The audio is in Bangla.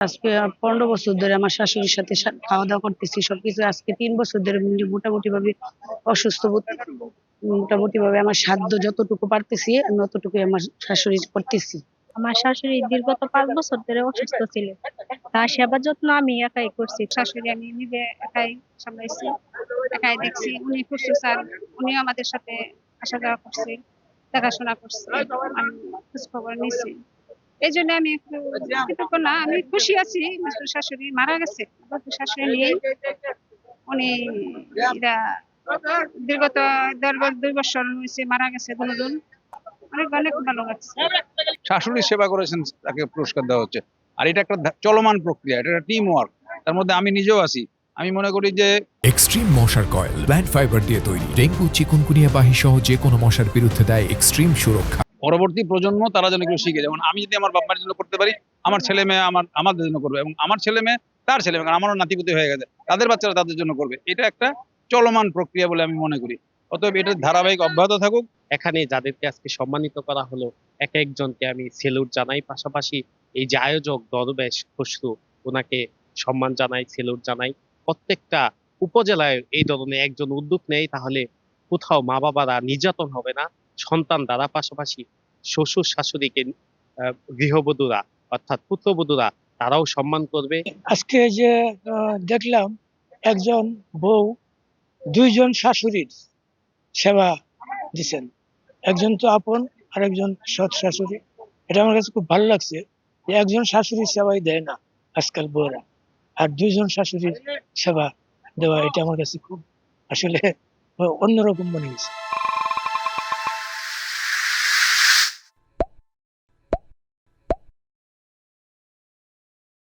আজকে 15 বছর ধরে আমার শাশুড়ির সাথে খাওয়া দাওয়া করতেছি সবকিছু। আজকে 3 বছর ধরে মোটামুটি ভাবে অসুস্থ মোটামুটি ভাবে আমার সাধ্য যতটুকু পারতেছি আমি অতটুকুই আমার শাশুড়ি করতেছি। আমার শাশুড়ি দীর্ঘত 5 বছর ধরে অসুস্থ ছিল। তার সেবা যত্ন আমি একাই করছি। শাশুড়ি আমি নিজে একাই সামলাইছি, একাই দেখছি। উনি খুশি স্যার, উনি আমাদের সাথে আসা যাওয়া করছে, দেখাশোনা করছে, আমি খোঁজ খবর নিছি। এই জন্য আমি একটু কৃতজ্ঞ না, আমি খুশি আছি। আমার শাশুড়ি মারা গেছে, কিন্তু শাশুড়ি নেই। উনি এরা দীর্ঘত 2 বছর হয়েছে মারা গেছে। দুজন অনেক অনেক ভালো লাগছে। শাশুড়ি সেবা করেছেন, তাকে পুরস্কার দেওয়া হচ্ছে। আর এটা একটা চলমান প্রক্রিয়া, এটা একটা টিম ওয়ার্ক। তার মধ্যে আমি নিজেও আছি। আমি মনে করি যে এক্সট্রিম মশার কয়েল প্ল্যান্ট ফাইবার দিয়ে তৈরি, ডেঙ্গু চিকুনগুনিয়া বাহি সহ যে কোনো মশার বিরুদ্ধে দেয় এক্সট্রিম সুরক্ষা। পরবর্তী প্রজন্ম তারা যেন কেউ শিখে, যেমন আমি যদি আমার বাবার জন্য করতে পারি, আমার ছেলে মেয়ে আমাদের জন্য করবে, এবং আমার ছেলে মেয়ে তার ছেলে মেয়ে, কারণ আমারও নাতিপুতি হয়ে গেছে, তাদের বাচ্চারা তাদের জন্য করবে। এটা একটা চলমান প্রক্রিয়া বলে আমি মনে করি। অতএব এটা ধারাবাহিক অব্যাহত থাকুক। এখানে যাদেরকে আজকে সম্মানিত করা হলো, এক একজনকে আমি সেলুট জানাই। পাশাপাশি এই যে আয়োজক দরবেশ খসরু, ওনাকে সম্মান জানাই, সেলুট জানাই। প্রত্যেকটা উপজেলায় এই ধরনের একজন উদ্যোগ নেই, তাহলে কোথাও মা বাবারা নির্যাতন হবে না সন্তান দ্বারা। পাশাপাশি শ্বশুর শাশুড়িকে গৃহবধূরা অর্থাৎ পুত্রবধূরা তারাও সম্মান করবে। আজকে যে দেখলাম একজন বউ 2জন শাশুড়ির সেবা দিচ্ছেন, একজন তো আপন আর একজন সৎ শাশুড়ি। এটা আমার কাছে খুব ভালো লাগছে যে একজন শাশুড়ির সেবাই দেয় না আজকাল বউরা, আর 2জন শাশুড়ির সেবা দেওয়া, এটা আমার কাছে খুব আসলে অন্যরকম মনে হয়েছে।